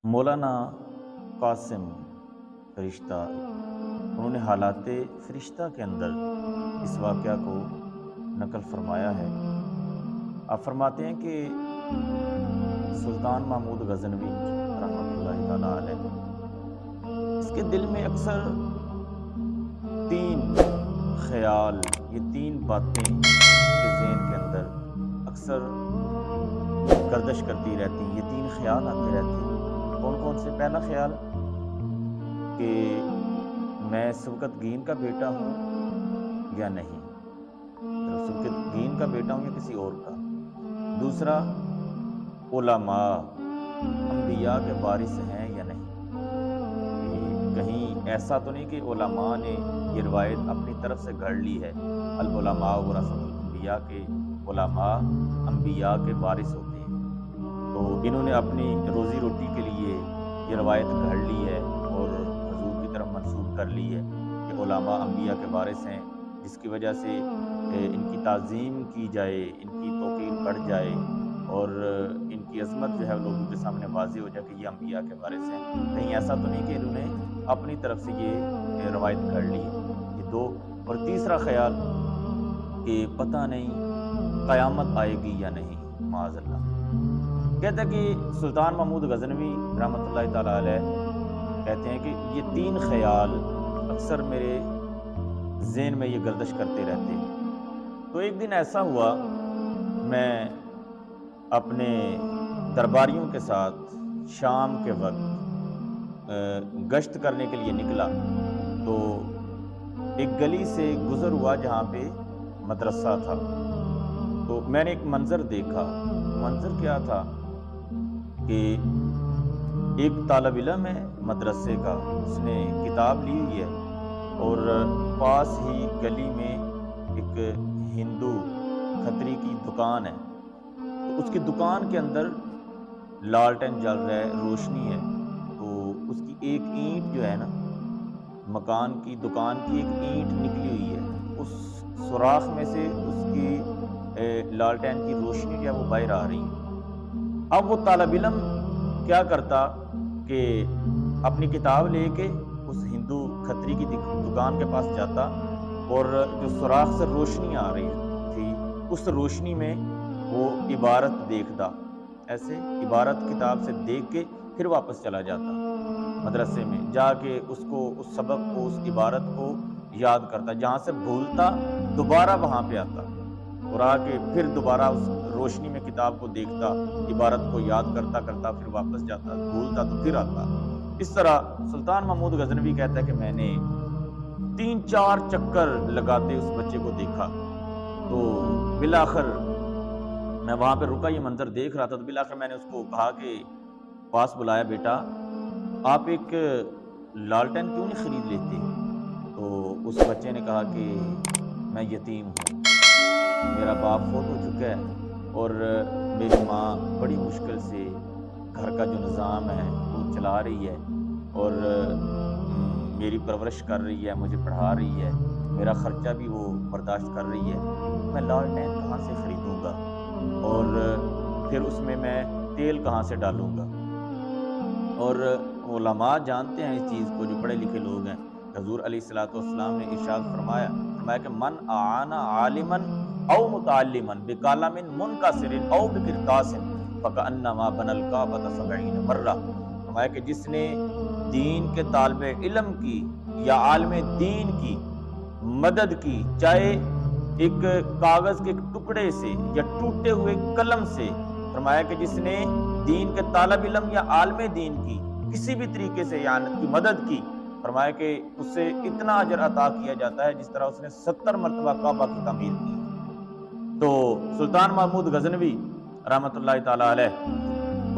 مولانا قاسم فرشتہ انہوں نے حالات فرشتہ کے اندر اس واقعہ کو نقل فرمایا ہے۔ آپ فرماتے ہیں کہ سلطان محمود غزنوی رحمۃ اللہ تعالیٰ علیہ، اس کے دل میں اکثر تین خیال، یہ تین باتیں کے ذہن کے اندر اکثر گردش کرتی رہتی ہیں، یہ تین خیال آتے رہتے ہیں۔ کون کون سے؟ پہلا خیال کہ میں سبکتگین کا بیٹا ہوں یا نہیں، سبکتگین کا بیٹا ہوں یا کسی اور کا۔ دوسرا، علماء انبیاء کے وارث ہیں یا نہیں، کہیں ایسا تو نہیں کہ علماء نے یہ روایت اپنی طرف سے گھڑ لی ہے، العلماء ورثۃ الانبیاء کے علماء انبیاء کے وارث ہوتے ہیں، تو انہوں نے اپنی روزی روٹی کے لیے یہ روایت گھڑ لی ہے اور حضور کی طرف منسوب کر لی ہے کہ علماء انبیاء کے وارث ہیں، جس کی وجہ سے ان کی تعظیم کی جائے، ان کی توقیر بڑھ جائے اور ان کی عظمت جو ہے لوگوں کے سامنے واضح ہو جائے کہ یہ انبیاء کے وارث ہیں۔ کہیں ایسا تو نہیں کہ انہوں نے اپنی طرف سے یہ روایت گھڑ لی ہے۔ یہ دو۔ اور تیسرا خیال کہ پتہ نہیں قیامت آئے گی یا نہیں، معاذ اللہ۔ کہتا ہے کہ سلطان محمود غزنوی رحمۃ اللہ تعالیٰ علیہ کہتے ہیں کہ یہ تین خیال اکثر میرے ذہن میں یہ گردش کرتے رہتے ہیں۔ تو ایک دن ایسا ہوا، میں اپنے درباریوں کے ساتھ شام کے وقت گشت کرنے کے لیے نکلا، تو ایک گلی سے گزر ہوا جہاں پہ مدرسہ تھا، تو میں نے ایک منظر دیکھا۔ منظر کیا تھا کہ ایک طالب علم ہے مدرسے کا، اس نے کتاب لی ہوئی ہے اور پاس ہی گلی میں ایک ہندو کھتری کی دکان ہے، تو اس کی دکان کے اندر لالٹین جل رہا ہے، روشنی ہے، تو اس کی ایک اینٹ جو ہے نا، مکان کی دکان کی ایک اینٹ نکلی ہوئی ہے، اس سوراخ میں سے اس کی لالٹین کی روشنی جو ہے وہ باہر آ رہی ہے۔ اب وہ طالب علم کیا کرتا کہ اپنی کتاب لے کے اس ہندو کھتری کی دکان کے پاس جاتا اور جو سوراخ سے روشنی آ رہی تھی اس روشنی میں وہ عبارت دیکھتا، ایسے عبارت کتاب سے دیکھ کے پھر واپس چلا جاتا مدرسے میں، جا کے اس سبق کو، اس عبارت کو یاد کرتا، جہاں سے بھولتا دوبارہ وہاں پہ آتا اور آ کے پھر دوبارہ اس روشنی میں کتاب کو دیکھتا، عبارت کو یاد کرتا کرتا پھر واپس جاتا، بھولتا تو پھر آتا۔ اس طرح سلطان محمود غزنوی کہتا ہے کہ میں نے 3-4 چکر لگاتے اس بچے کو دیکھا، تو بالآخر میں وہاں پہ رکا، یہ منظر دیکھ رہا تھا، تو بالآخر میں نے اس کو کہا کہ پاس بلایا، بیٹا آپ ایک لالٹین کیوں نہیں خرید لیتے؟ تو اس بچے نے کہا کہ میں یتیم ہوں، میرا باپ فوت ہو چکا ہے اور میری ماں بڑی مشکل سے گھر کا جو نظام ہے وہ چلا رہی ہے اور میری پرورش کر رہی ہے، مجھے پڑھا رہی ہے، میرا خرچہ بھی وہ برداشت کر رہی ہے، میں لالٹین کہاں سے خریدوں گا اور پھر اس میں تیل کہاں سے ڈالوں گا؟ اور علماء جانتے ہیں اس چیز کو، جو پڑھے لکھے لوگ ہیں، حضور علیہ الصلوۃ والسلام نے ارشاد فرمایا کہ من اعان عالما او متعلما بقلم منکسر او بقرطاس فکأنما بنى الکعبۃ 70 مرہ، فرمایا کہ جس نے دین کے طالب علم کی یا عالم دین کی مدد کی، چاہے ایک کاغذ کے ٹکڑے سے یا ٹوٹے ہوئے قلم سے، فرمایا کہ جس نے دین کے طالب علم یا عالم دین کی کسی بھی طریقے سے اعانت کی، مدد کی، فرمایا کہ اس سے اتنا اجر عطا کیا جاتا ہے جس طرح اس نے 70 مرتبہ کعبہ کی تعمیر کی۔ تو سلطان محمود غزنوی رحمۃ اللہ تعالیٰ علیہ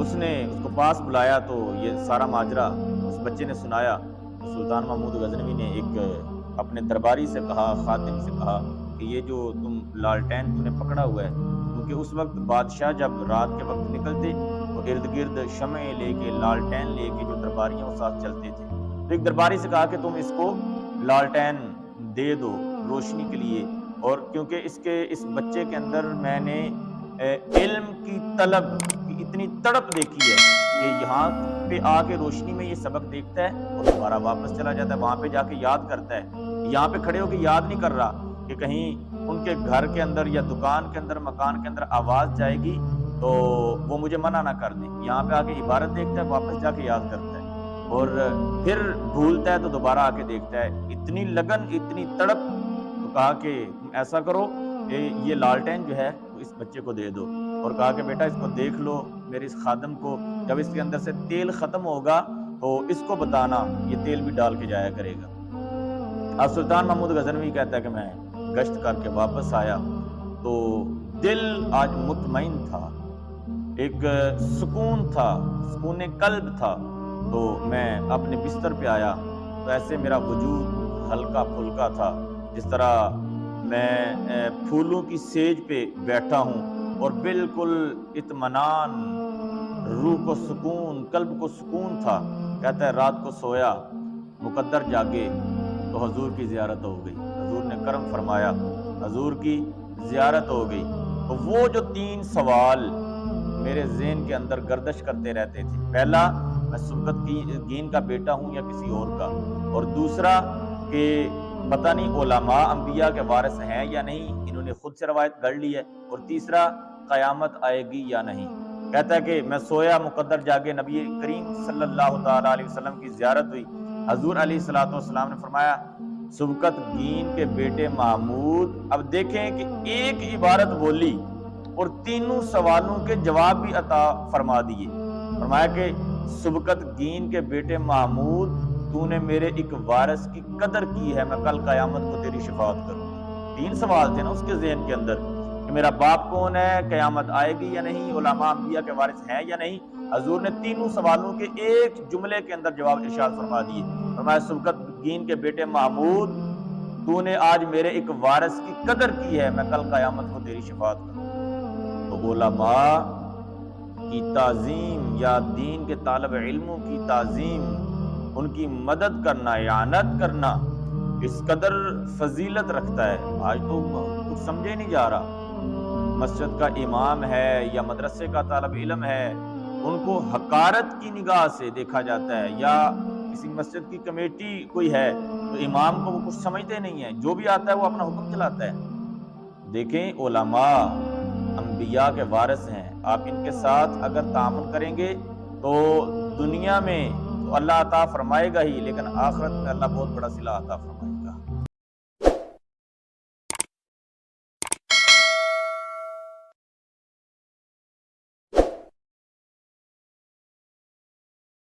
اس نے اس کو پاس بلایا، تو یہ سارا ماجرا اس بچے نے سنایا، تو سلطان محمود غزنوی نے ایک اپنے درباری سے کہا، خادم سے کہا کہ یہ جو تم لالٹین تم نے پکڑا ہوا ہے، کیونکہ اس وقت بادشاہ جب رات کے وقت نکلتے تو ارد گرد شمع لے کے، لالٹین لے کے جو درباریوں کے ساتھ چلتے تھے، تو ایک درباری سے کہا کہ تم اس کو لالٹین دے دو روشنی کے لیے، اور کیونکہ اس بچے کے اندر میں نے علم کی طلب کی اتنی تڑپ دیکھی ہے کہ یہاں پہ آ کے روشنی میں یہ سبق دیکھتا ہے اور دوبارہ واپس چلا جاتا ہے، وہاں پہ جا کے یاد کرتا ہے۔ یہاں پہ کھڑے ہو کے یاد نہیں کر رہا کہ کہیں ان کے گھر کے اندر یا دکان کے اندر مکان کے اندر آواز جائے گی تو وہ مجھے منع نہ کر دیں۔ یہاں پہ آ کے عبارت دیکھتا ہے، واپس جا کے یاد کرتا ہے، اور پھر بھولتا ہے تو دوبارہ آ کے دیکھتا ہے۔ اتنی لگن، اتنی تڑپ، تو کہا کہ تم ایسا کرو کہ یہ لالٹین جو ہے وہ اس بچے کو دے دو، اور کہا کہ بیٹا اس کو دیکھ لو، میرے اس خادم کو، جب اس کے اندر سے تیل ختم ہوگا تو اس کو بتانا، یہ تیل بھی ڈال کے جایا کرے گا۔ اب سلطان محمود غزنوی کہتا ہے کہ میں گشت کر کے واپس آیا تو دل آج مطمئن تھا، ایک سکون تھا، سکون قلب تھا۔ تو میں اپنے بستر پہ آیا تو ایسے میرا وجود ہلکا پھلکا تھا، جس طرح میں پھولوں کی سیج پہ بیٹھا ہوں، اور بالکل اطمینان، روح کو سکون، قلب کو سکون تھا۔ کہتا ہے رات کو سویا، مقدر جاگے تو حضور کی زیارت ہو گئی، حضور نے کرم فرمایا، حضور کی زیارت ہو گئی۔ تو وہ جو 3 سوال میرے ذہن کے اندر گردش کرتے رہتے تھے، پہلا میں سبکت گین کا بیٹا ہوں یا کسی اور کا، اور دوسرا کہ پتہ نہیں علماء انبیاء کے وارث ہیں یا نہیں، انہوں نے خود سے روایت گڑھ لی ہے، اور تیسرا قیامت آئے گی یا نہیں۔ کہتا ہے کہ میں سویا، مقدر جاگے، نبی کریم صلی اللہ تعالیٰ علیہ وسلم کی زیارت ہوئی۔ حضور علیہ الصلوۃ والسلام نے فرمایا سبکت گین کے بیٹے محمود، اب دیکھیں کہ ایک عبارت بولی اور 3 سوالوں کے جواب بھی عطا فرما دیے۔ فرمایا کہ سبکت گین کے بیٹے محمود، تو نے میرے ایک وارث کی قدر کی ہے، میں کل قیامت کو تیری شفاعت کروں۔ 3 سوال تھے نا اس کے ذہن کے اندر کہ میرا باپ کون ہے، قیامت آئے گی یا نہیں، علماء انبیاء کے وارث ہیں یا نہیں۔ حضور نے 3 سوالوں کے ایک جملے کے اندر جواب ارشاد فرما دیے۔ فرمایا سبکت گین کے بیٹے محمود، تو نے آج میرے ایک وارث کی قدر کی ہے، میں کل قیامت کو تیری شفاعت کروں۔ تو علماء کی تعظیم یا دین کے طالب علموں کی تعظیم، ان کی مدد کرنا، اعانت کرنا اس قدر فضیلت رکھتا ہے۔ آج تو کچھ سمجھے نہیں جا رہا، مسجد کا امام ہے یا مدرسے کا طالب علم ہے، ان کو حقارت کی نگاہ سے دیکھا جاتا ہے، یا کسی مسجد کی کمیٹی کوئی ہے تو امام کو وہ کچھ سمجھتے نہیں ہیں، جو بھی آتا ہے وہ اپنا حکم چلاتا ہے۔ دیکھیں علماء انبیاء کے وارث ہیں، آپ ان کے ساتھ اگر تعامل کریں گے تو دنیا میں تو اللہ عطا فرمائے گا ہی، لیکن آخرت میں اللہ بہت بڑا صلہ عطا فرمائے گا۔